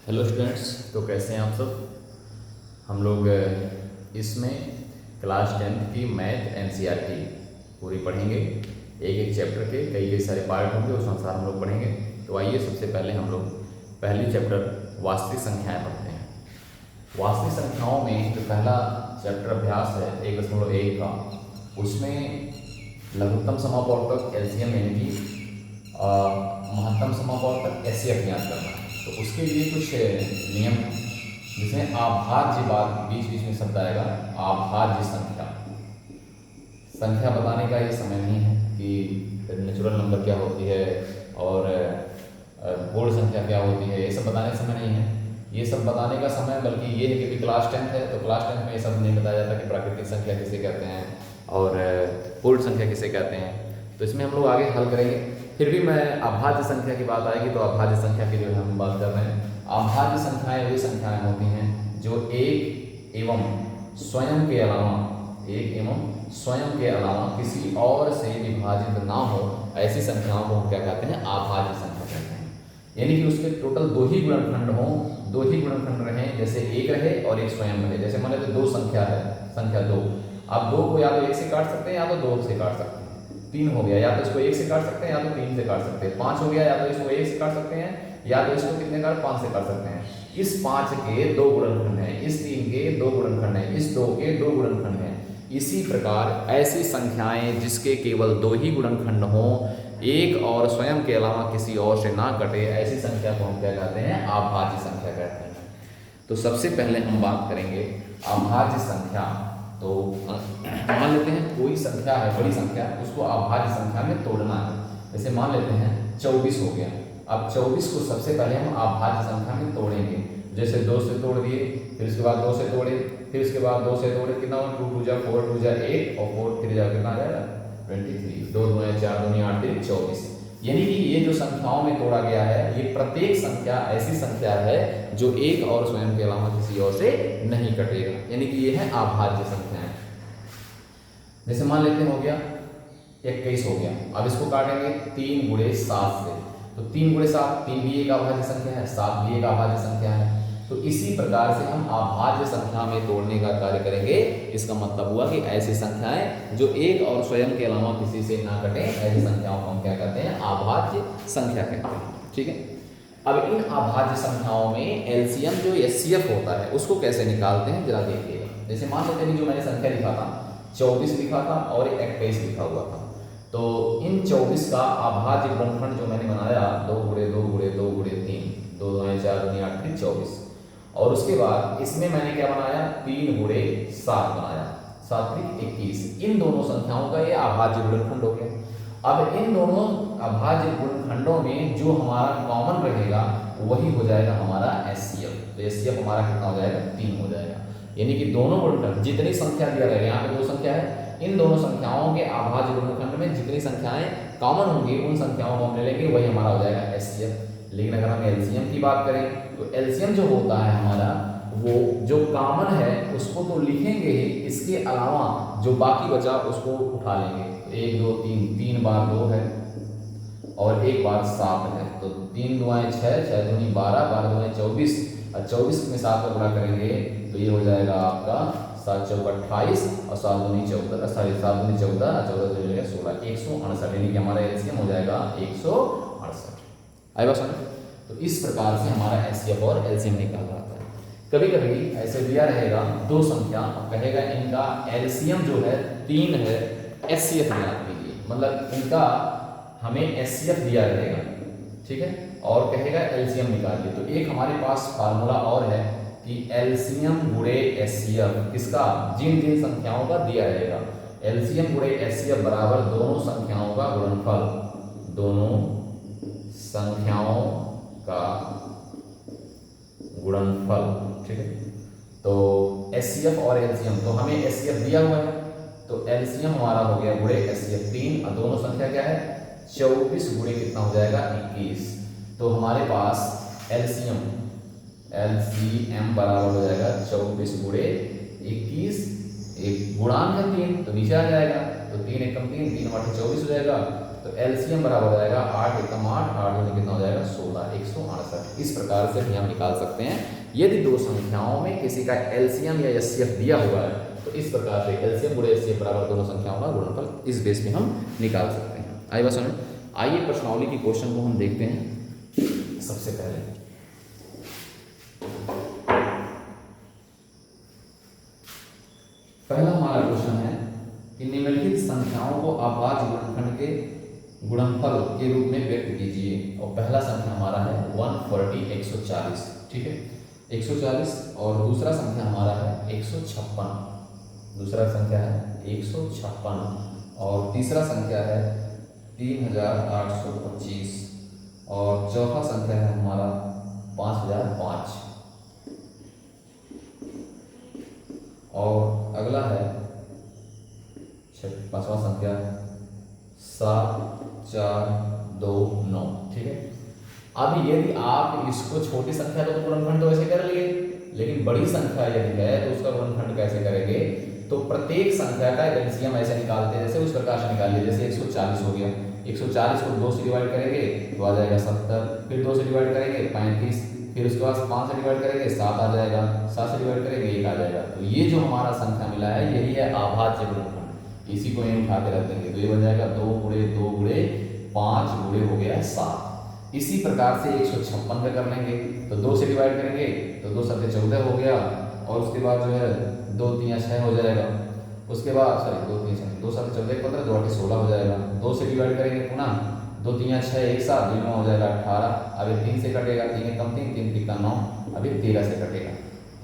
Hello students, तो कैसे हैं आप सब। हम लोग इसमें क्लास 10th की मैथ एनसीईआरटी पूरी पढ़ेंगे। एक एक चैप्टर के कई कई सारे पार्ट होंगे, उस अनुसार हम लोग पढ़ेंगे। तो आइए सबसे पहले हम लोग पहली चैप्टर वास्तविक संख्याएं पढ़ते हैं। वास्तविक संख्याओं में जो पहला चैप्टर अभ्यास है 1.1 का, उसमें लघुत्तम समापवर्तक एलसीएम यानी कि महत्तम समापवर्तक एचसीएफ ज्ञात करना है। तो उसके लिए कुछ नियम हैं, जिसमें अभाज्य बात बीच बीच में शब्द आएगा। अभाज्य संख्या संख्या बताने का ये समय नहीं है कि नेचुरल नंबर क्या होती है और पूर्ण संख्या क्या होती है, ये सब बताने का समय नहीं है। ये सब बताने का समय बल्कि ये है कि क्लास 10th है, तो क्लास 10th में ये सब नहीं बताया जाता कि प्राकृतिक संख्या किसे कहते हैं और पूर्ण संख्या किसे कहते हैं। तो इसमें हम लोग आगे हल करेंगे। फिर भी मैं अभाज्य संख्या की बात आएगी तो अभाज्य संख्या की जो है हम बात कर रहे हैं। अभाज्य संख्याएं वे संख्याएं होती हैं जो एक एवं स्वयं के अलावा किसी और से विभाजित ना हो, ऐसी संख्याओं को हम क्या कहते हैं, अभाज्य संख्या कहते हैं। यानी कि उसके टोटल दो ही गुणनखंड रहें, जैसे एक रहे और एक स्वयं रहे। जैसे मान लेते दो संख्या है, संख्या 2, आप 2 को या तो 1 से काट सकते हैं या तो 2 से काट सकते हैं। 3 हो गया, या तो इसको 1 से काट सकते हैं या तो 3 से काट सकते हैं। 5 हो गया, या तो इसको 1 से काट सकते हैं या तो इसको कितने काट 5 से काट सकते हैं। इस 5 के 2 गुणनखंड हैं, इस 3 के 2 गुणनखंड हैं, इस 2 के 2 गुणनखंड हैं। इसी प्रकार ऐसी संख्याएं जिसके केवल 2 ही गुणनखंड हों, एक और स्वयं के अलावा किसी और से ना कटे, ऐसी संख्या को हम क्या कहते हैं, अभाज्य संख्या कहते हैं। तो सबसे पहले हम बात करेंगे अभाज्य संख्या। तो मान लेते हैं कोई संख्या है, बड़ी संख्या, उसको अभाज्य संख्या में तोड़ना है। जैसे मान लेते हैं 24 हो गया। अब 24 को सबसे पहले हम अभाज्य संख्या में तोड़ेंगे। जैसे 2 से तोड़ दिए, फिर उसके बाद 2 से तोड़े, फिर उसके बाद 2 से तोड़े, कितना हुआ, 2 2 जा 4, 2 जा 8 और 4 3 जा कितना आ जाएगा 23। 2 2 4 2 8 3 24। यानी कि ये जो संख्याओं में तोड़ा गया है, ये प्रत्येक संख्या ऐसी संख्या है जो एक और स्वयं के अलावा किसी और से नहीं कटेगा, यानी कि ये है अभाज्य संख्याएं। जैसे मान लेते हो गया 21 हो गया। अब इसको काटेंगे 3 गुणे 7 से, तो 3 गुणे 7, 3 भी एक अभाज्य संख्या है, 7 भी एक अभाज्य संख्या है। तो इसी प्रकार से हम अभाज्य संख्या में तोड़ने का कार्य करेंगे। इसका मतलब हुआ कि ऐसी संख्याएं जो एक और स्वयं के अलावा किसी से ना कटे, ऐसी संख्याओं को हम क्या कहते हैं, अभाज्य संख्या कहते हैं। ठीक है। अब इन अभाज्य संख्याओं में एलसीएम जो एचसीएफ होता है उसको कैसे निकालते हैं जरा देखिएगा। जैसे मान लेते हैं जो मैंने संख्या लिखा था 24 लिखा था और 21 लिखा हुआ था, तो इन 24 का अभाज्य गुणनखंड जो मैंने बनाया 2 गुणे 2 गुणे 2 गुणे 3, 2 2 4 2 8 3 24। और उसके बाद इसमें मैंने क्या बनाया, 3 गुणे 7 बनाया, 7 3 21। इन दोनों संख्याओं का ये अभाज्य गुणनखंड हो गया। अब इन दोनों अभाज्य गुणनखंडों में जो हमारा कॉमन रहेगा वही हो जाएगा हमारा एचसीएफ। तो एचसीएफ हमारा कितना हो जाएगा, 3 हो जाएगा। यानी कि दोनों गुणनखंड जितनी संख्या दिया रहेगा, यहाँ पे 2 संख्या है, इन दोनों संख्याओं के अभाज्य गुणनखंड में जितनी संख्याएं कॉमन होंगी उन संख्याओं को हम ले लेंगे, वही हमारा हो जाएगा एचसीएफ। लेकिन अगर हम एलसीएम की बात करें तो एलसीएम जो होता है हमारा, वो जो कॉमन है उसको तो लिखेंगे ही, इसके अलावा जो बाकी बचा उसको उठा लेंगे। 1 2 3, 3 बार 2 है और 1 बार 7 है, तो 3 दुआएं 6, 6 दूनी 12, 12 दुआएं 24 और 24 में 7 का गुणा करेंगे तो ये हो जाएगा आपका 7 चौक 28 और 7 दूनी 14, सॉरी 7 दूनी 14 और 14 हो जाएगा 16, 168। यानी कि हमारा एलसीएम हो जाएगा 168। आई बात समझ। तो इस प्रकार से हमारा एचसीएफ और एलसीएम निकाल रहा था। कभी कभी ऐसे दिया रहेगा 2 संख्या, कहेगा इनका एलसीएम जो है 3 है, एचसीएफ ज्ञात कीजिए। मतलब इनका हमें एचसीएफ दिया रहेगा, ठीक है, और कहेगा एलसीएम निकालिए। तो एक हमारे पास फार्मूला और है कि एलसीएम गुणे एचसीएफ किसका, जिन जिन संख्याओं का दिया रहेगा, एलसीएम गुणे एचसीएफ बराबर दोनों संख्याओं का गुणनफल, दोनों संख्याओं का गुणनफल। ठीक है। तो एचसीएफ और एलसीएम, तो हमें एचसीएफ दिया हुआ है तो एलसीएम हमारा हो गया गुणे एचसीएफ 3 और दोनों संख्या क्या है 24 गुणे कितना हो जाएगा 21। तो हमारे पास एलसीएम बराबर हो जाएगा 24 गुणे 21, एक गुणांक है 3 तो नीचे आ जाएगा, तो 3 एकम 3, 3 बटे 24 हो जाएगा। तो एलसीएम बराबर हो जाएगा 8 एकम 8, 8 दूनी कितना हो जाएगा 16, 168। इस प्रकार से भी हम निकाल सकते हैं। यदि दो संख्याओं में किसी का एलसीएम या एचसीएफ दिया हुआ है तो इस प्रकार से एलसीएम गुणे एचसीएफ बराबर दोनों संख्याओं का गुणनफल इस बेस में हम निकाल सकते हैं। आई बात समझ? आइए प्रश्नावली की क्वेश्चन को हम देखते हैं। सबसे पहले पहला हमारा क्वेश्चन है कि निम्नलिखित संख्याओं को अभाज्य गुणनखंड के गुणनफल के रूप में व्यक्त कीजिए। और पहला संख्या हमारा है 140 140, ठीक है 140, और दूसरा संख्या हमारा है 156, दूसरा संख्या है 156, और तीसरा संख्या है 3825, और चौथा संख्या है हमारा 5005, और अगला है पांचवा संख्या 7429, ठीक है। अब यदि आप इसको छोटी संख्या तो गुणनखंड तो ऐसे कर लिए, लेकिन बड़ी संख्या यदि है तो उसका गुणनखंड कैसे करेंगे? तो प्रत्येक संख्या का एलसीएम ऐसे निकालते हैं, जैसे उस प्रकार से निकालिए। जैसे 140 हो गया, 140 को 2 से डिवाइड करेंगे तो आ जाएगा 70, फिर 2 से डिवाइड करेंगे 35, फिर उसके बाद 5 से डिवाइड करेंगे 7 आ जाएगा, 7 से डिवाइड करेंगे 1 आ जाएगा। तो ये जो हमारा संख्या मिला है यही है अभाज्य गुणनखंड। इसी को यहीं उठा के रख देंगे तो ये बन जाएगा 2 गुणे 2 गुणे 5 गुणे हो गया 7। इसी प्रकार से 156 का कर लेंगे तो 2 से डिवाइड करेंगे तो 2 7 14 हो गया, और उसके बाद जो है 2 3 6 हो जाएगा। उसके बाद सॉरी 2 3 6 2 7 14 15 2 8 16 हो जाएगा। 2 से डिवाइड करेंगे पुनः 2 3 6 1 7 2 9 हो जाएगा 18। अभी 3 से कटेगा, 3 कम 3 3 3 का 9, अभी 13 से कटेगा,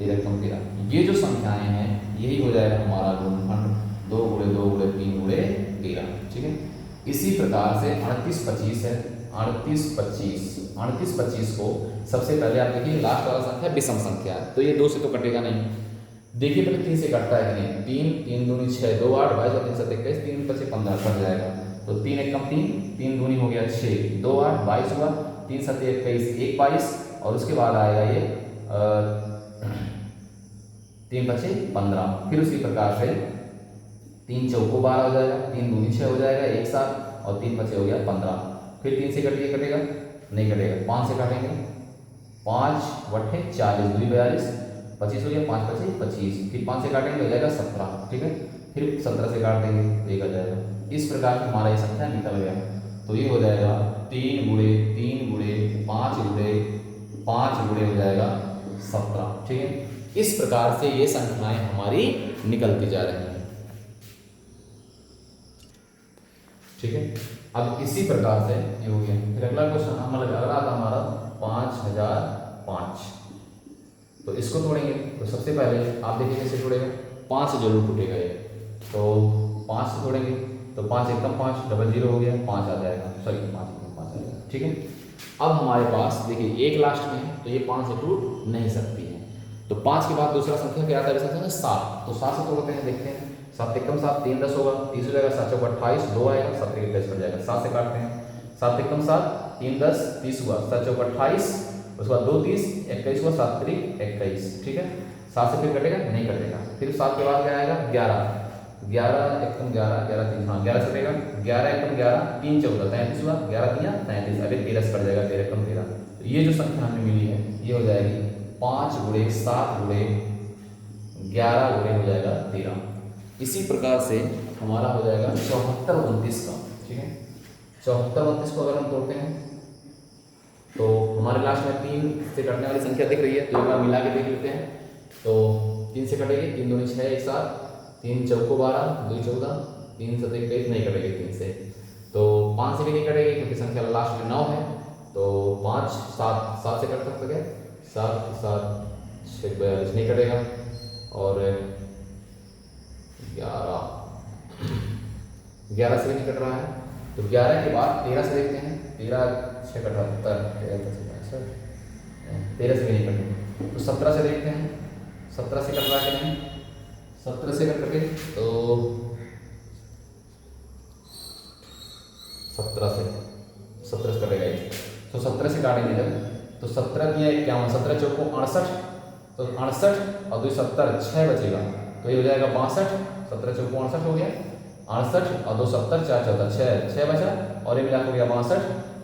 13 कम 13। ये जो संख्याएं हैं यही हो जाएगा हमारा गुणनखंड 2 गुणे 2 गुणे 3 गुणे 13, ठीक है। इसी प्रकार से 38 25 है, 38 25 को सबसे पहले आप देखिए लास्ट वाला संख्या विषम संख्या है तो ये 2 से तो कटेगा नहीं। देखिए पहले 3 से कटता है कि नहीं, 3 3 दूनी 6 2 8 22 और 3 7 21 3 5 15 कट जाएगा। तो 3 1 कम 3 3 दूनी हो गया 6 2 8 22 हुआ, 3 7 21 1 22, और उसके बाद आएगा ये 3 5 15। फिर उसी प्रकार से 3 चौको 12 हो जाएगा, 3 दूनी 6 हो जाएगा 1 7, और 3 5 हो गया 15। फिर 3 से कटिए कटेगा नहीं कटेगा, 5 से काटेंगे 5 बटे 40 2 42 25 हो गया, 5 5 25, फिर 5 से काटेंगे हो जाएगा 17, ठीक है। फिर 17 से काट देंगे तो 1 आ जाएगा। इस प्रकार से हमारा ये संख्या निकल गया। तो ये हो जाएगा 3 गुणे 3 गुणे 5 गुणे 5 गुणे हो जाएगा 17, ठीक है। इस प्रकार से ये संख्याएं हमारी निकलती जा रही हैं, ठीक है। अब इसी प्रकार से ये हो गया। फिर अगला क्वेश्चन अगला आता हमारा 5005। तो इसको तोड़ेंगे तो सबसे पहले आप देखिए कैसे तोड़ेगा, 5 से जरूर टूटेगा ये। तो 5 से तोड़ेंगे तो 5 एकदम 5 डबल 0 हो गया 5 आ जाएगा, सॉरी 5 एकदम 5 आ जाएगा, ठीक है। अब हमारे पास देखिए 1 लास्ट में है तो ये 5 से टूट नहीं सकती है। तो 5 के बाद दूसरा संख्या क्या आता है? 7। तो 7 से तोड़ते हैं, देखते हैं। 7 एकम 7 3 10 होगा, 30 हो जाएगा, 7 चौक 28 2 आएगा, 7 3 21 हो जाएगा। 7 से काटते हैं, 7 एकम 7 3 10 30 हुआ, 7 चौक 28, उसके बाद 2 30 21 हुआ, 7 3 21, ठीक है। 7 से फिर कटेगा नहीं कटेगा। फिर 7 के बाद क्या आएगा? 11 एकम 11 11 3 हाँ 11 से कटेगा, 11 एकम 11 3 14 33 हुआ, 11 3 33, अभी 13 से कट जाएगा, 13 एकम 13। तो ये जो संख्या हमें मिली है ये हो जाएगी 5 गुणे 7 गुणे 11 गुणे हो जाएगा 13। इसी प्रकार से हमारा हो जाएगा 74 29 का, ठीक है। 74 29 को अगर हम तोड़ते हैं तो हमारे लास्ट में 3 से कटने वाली संख्या दिख रही है, तो एक बार मिला के देख लेते हैं। तो 3 से कटेगी, 3 दूनी 6 1 7, 3 चौको 12 2 14, 3 7 21 नहीं कटेगी 3 से। तो 5 से भी नहीं कटेगी क्योंकि संख्या लास्ट में 9 है। तो 5 7 से कट सकते हैं, 7 7 6 42 नहीं कटेगा, और 11 से भी नहीं कट रहा है। तो 11 के बाद 13 से देखते हैं, 13 6 78 13 से भी नहीं कटेंगे। तो 17 से देखते हैं, 17 से कट रहा है कि नहीं? 17 से कटे तो 17 से कटेगा ये। तो 17 से काटेंगे जब, तो 17 दिया 51, 17 चौको 68, तो 68 और 2 70 6 बचेगा, तो ये हो जाएगा 62, 17 चौको 68 हो गया, 68 और 2 70 4 14 6 बचा, और ये मिला हो गया 62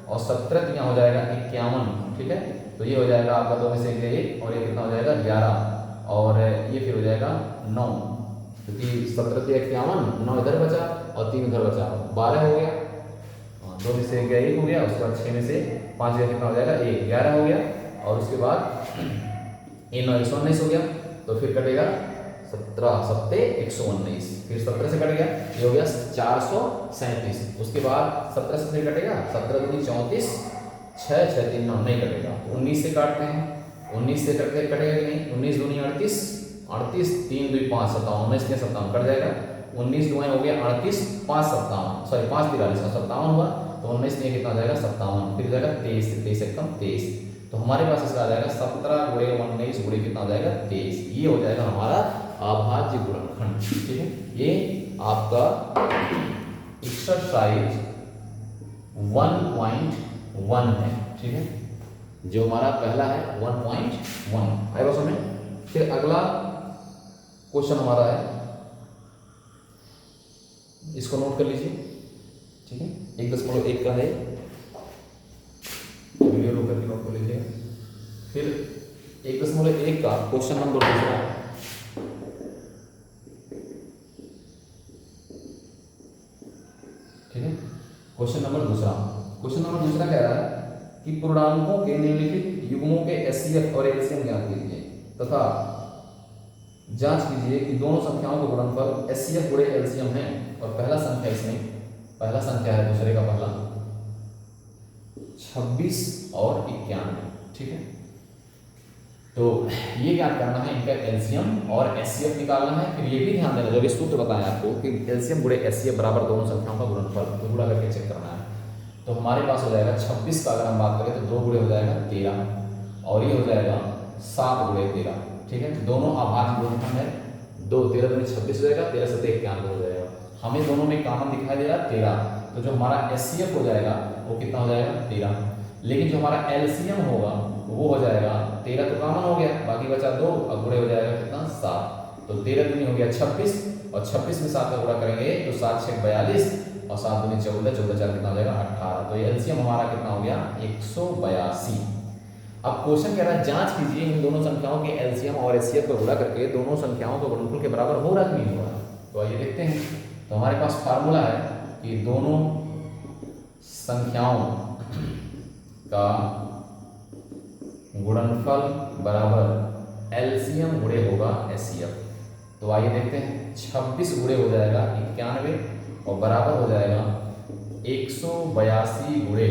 और 17 यहाँ हो जाएगा 51, ठीक है। तो ये हो जाएगा आपका 2 में से 1 और ये कितना हो जाएगा 11 और ये फिर हो जाएगा 9, क्योंकि 17 से 51, 9 इधर बचा और 3 उधर बचा, 12 हो गया। 2 में से 1 हो गया, उसके बाद 6 में से 5 गया, कितना हो जाएगा 1, 11 हो गया और उसके बाद ये 9 119 हो गया। तो फिर कटेगा 17 7 119, फिर 17 से कट गया, ये हो गया 437। उसके बाद 17 से फिर कटेगा 17 दूनी 34, 6 6 3 9 नहीं कटेगा। 19 से काटते हैं, 19 से कटेगा कि नहीं, 19 दूनी 38, 38 3 2 5 57, 19 के 57 कट जाएगा। 19 दुआएं हो गया 38, 5 57, सॉरी 5 43 57 हुआ, तो 19 में कितना हो जाएगा 57, फिर जाएगा 23, 23 से कम 23। तो हमारे पास इसका आ जाएगा 17 गुणे 19 गुणे कितना हो जाएगा 23। ये हो जाएगा हमारा अभाज्य गुणनखंड, ठीक है। ये आपका एक्सरसाइज 1.1 है, ठीक है, जो हमारा पहला है 1.1 आएगा समझ। फिर अगला क्वेश्चन हमारा है, इसको नोट कर लीजिए, ठीक है, 1.1 का है, वीडियो रोक करके नोट कर लीजिए। फिर 1.1 का क्वेश्चन नंबर दूसरा, ठीक है, क्वेश्चन नंबर दूसरा कह रहा है कि पूर्णांकों के निम्नलिखित युग्मों के एचसीएफ और एलसीएम ज्ञात कीजिए तथा जांच कीजिए कि दोनों संख्याओं का गुणनफल एचसीएफ गुणे एलसीएम है। और पहला संख्या इसमें, पहला संख्या है दूसरे का पहला 26 और 91, ठीक है। तो ये ज्ञात करना है, इनका एलसीएम और एचसीएफ निकालना है। फिर ये भी ध्यान देना, जो भी सूत्र बताएं आपको कि एलसीएम गुणे एचसीएफ बराबर दोनों संख्याओं का गुणनफल, तो गुणा करके चेक करना है। तो हमारे पास हो जाएगा 26 का अगर हम बात करें तो 2 गुणे हो जाएगा 13 और ये हो जाएगा 7 गुणे 13, ठीक है। दोनों अभाज्य गुणनखंड है, 2 13 दूनी 26 हो जाएगा, 13 7 91 हो जाएगा। हमें दोनों में कॉमन दिखाई दे रहा है 13, तो जो हमारा एचसीएफ हो जाएगा वो कितना हो जाएगा 13, लेकिन जो हमारा एलसीएम होगा वो हो जाएगा 13 तो कॉमन हो गया, बाकी बचा 2 और गुणे हो जाएगा कितना 7। तो 13 दूनी हो गया 26 और 26 में 7 का गुणा करेंगे तो 7 6 42 और 7 दूनी 14, 14 4 कितना हो जाएगा 18। तो ये एलसीएम हमारा कितना हो गया 182। अब क्वेश्चन कह रहा है जांच कीजिए इन दोनों संख्याओं के एलसीएम और एचसीएफ को गुणा करके दोनों संख्याओं का गुणनफल के बराबर हो रहा कि नहीं हो रहा। तो आइए देखते हैं। तो हमारे पास फार्मूला है कि दोनों संख्याओं का गुणनफल बराबर एलसीएम गुणे होगा एचसीएफ। तो आइए देखते हैं, 26 गुणे हो जाएगा 91 और बराबर हो जाएगा 182 गुणे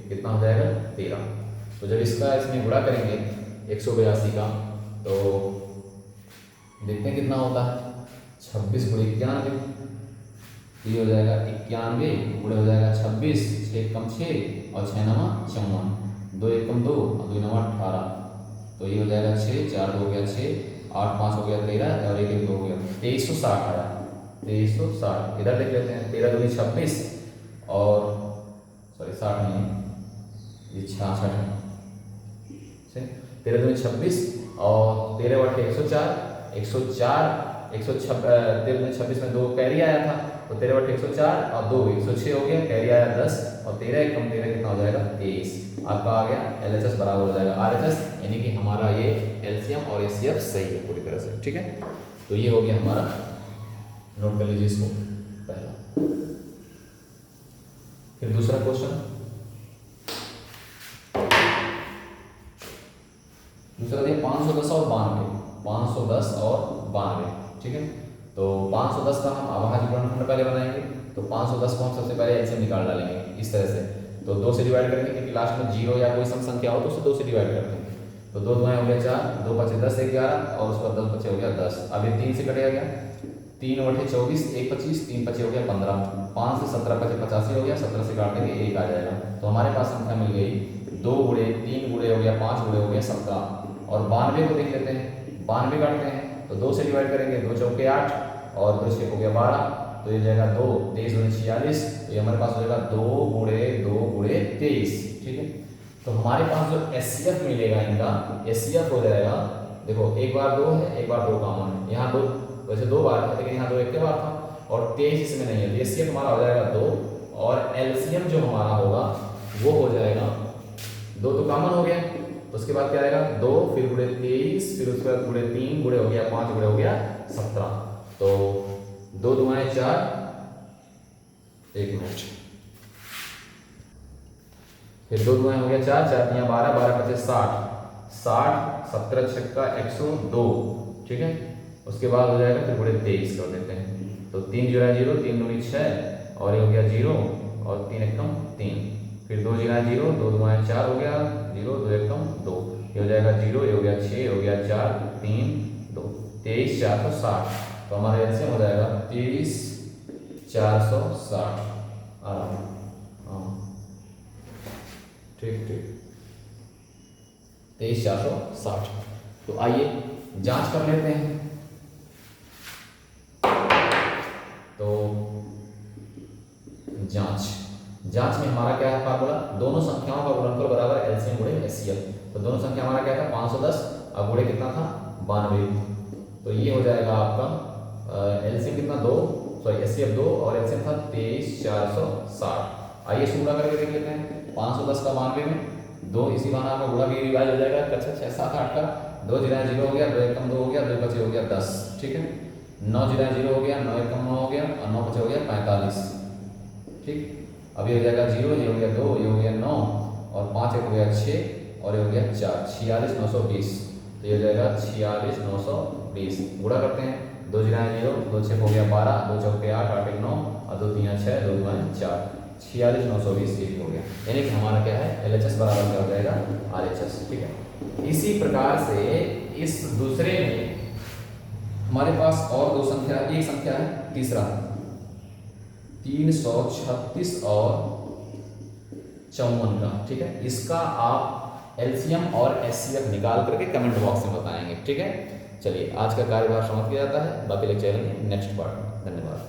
कितना हो जाएगा 13। तो जब इसका इसमें गुणा करेंगे 182 का तो देखते हैं कितना होता है। 26 गुणे 91, ये हो जाएगा 91 गुणे हो जाएगा 26, 6 कम 6 और 6 9 54, 2 1 कम 2 और 2 9 18। तो ये हो जाएगा 6 4 2 हो गया 6, 8 5 हो गया 13 और 1 1 2 हो गया 2360 आया। 2360 इधर देख लेते हैं, 13 दूनी 26 और सॉरी 60 नहीं है, ये 66 है, 13 दूनी 26 और 13 बटे 104, 13 दूनी 26 में 2 कैरी आया था तो 13 बटे 104 और 2 106 हो गया, कैरी आया 10 और 13 कम 13 कितना हो जाएगा 23। आपका आ गया एलएचएस बराबर हो जाएगा आरएचएस, यानी कि हमारा ये एलसीएम और एचसीएफ सही है पूरी तरह से, ठीक है। तो ये हो गया हमारा, नोट कर लीजिए इसको पहला। फिर दूसरा क्वेश्चन, दूसरा दिया 510 और 92, 510 और 92, ठीक है। तो 510 का हम अभाज्य गुणनखंड पहले बनाएंगे, तो 510 को हम सबसे पहले एलसीएम निकाल डालेंगे इस तरह से। तो 2 से डिवाइड करेंगे क्योंकि लास्ट में 0 या कोई सम संख्या हो तो उसे 2 से डिवाइड करते हैं। तो 2 दुआएं हो गया 4, 2 बचे 10 1 11 और उसके बाद 10 बचे हो गया 10। अब ये 3 से कटेगा गया, 3 बटे 24 1 25, 3 बचे हो गया 15, 5 से 17 बचे 85 हो गया, 17 से काट देंगे 1 आ जाएगा। तो हमारे पास संख्या मिल गई 2 गुणे 3 गुणे हो गया 5 गुणे हो गया 17 और 92 को देख लेते हैं, 92 काटते हैं तो 2 से डिवाइड करेंगे, 2 चौके 8 और 2 6 हो गया 12, तो ये जाएगा 2 23 गुणे 46, तो ये हमारे पास हो जाएगा 2 गुणे 23, ठीक है। तो हमारे पास जो एचसीएफ मिलेगा इनका, एचसीएफ हो जाएगा, देखो एक बार 2 है एक बार 2 कॉमन है, यहाँ 2 वैसे 2 बार है लेकिन यहाँ 2 एक के बार था और 23 इसमें नहीं है, तो एचसीएफ हमारा हो जाएगा 2 और एलसीएम जो हमारा होगा वो हो जाएगा 2 तो कॉमन हो गया, उसके बाद क्या आएगा 2 फिर गुणे 23 फिर उसके बाद गुणे 3 गुणे हो गया 5 गुणे हो गया 17। तो 2 दुआएं 4, 1 मिनट, फिर 2 दुआएं हो गया 4, 4 तियां 12, 12 पचे 60, 60 17 छक्का 102, ठीक है। उसके बाद हो जाएगा फिर गुणे 23 कर देते हैं, तो 3 जीरो 0, 3 दूनी 6 और ये हो गया 0 और 3 एकम 3, फिर 2 जीरो 0, 2 दुआएं 4 हो गया 0, 2 एकम 2, ये हो जाएगा 0, ये हो गया 6, हो गया 4 3 2, 23 460। तो हमारा एलसीएम हो जाएगा 23 460। हाँ ठीक ठीक, 23 460। तो आइए जांच कर लेते हैं। तो जांच में हमारा क्या है फार्मूला, दोनों संख्याओं का गुणनफल बराबर एलसीएम गुणे एचसीएफ। तो दोनों संख्या हमारा क्या था 510 और गुणे कितना था 92। तो ये हो जाएगा आपका एलसीएम कितना 2, सॉरी एचसीएफ 2 और एलसीएम था 23 460। आइए इसको गुणा करके देख लेते हैं। 510 का 92 में 2 इसी बहाना में गुणा भी रिवाइज हो जाएगा, अच्छा 6 7 8 का 2 जीरो 0 हो गया, 2 एकम 2 हो गया, 2 पचे हो गया 10, ठीक है। 9 जीरो 0 हो गया, 9 एकम 9 हो गया और 9 पचे हो गया 45, ठीक। अब ये हो जाएगा 0, ये हो गया 2, ये हो गया 9 और 5 एक हो गया 6 और ये हो गया 4, 46 920। तो ये हो जाएगा 46 920। गुणा करते हैं, 2 जीरो 0, 2 6 हो गया 12, 2 चौके 8, 8 एक 9 और 2 3 6, 2 2 4, 46 920 ये हो गया। यानी कि हमारा क्या है एलएचएस बराबर क्या हो जाएगा आरएचएस, ठीक है। इसी प्रकार से इस दूसरे में हमारे पास और 2 संख्या, एक संख्या है तीसरा 336 और 54 का, ठीक है। इसका आप एलसीएम और एचसीएफ निकाल करके कमेंट बॉक्स में बताएंगे, ठीक है। चलिए आज का कार्यभार समाप्त किया जाता है, बाकी लेक्चर चलेंगे नेक्स्ट पार्ट। धन्यवाद।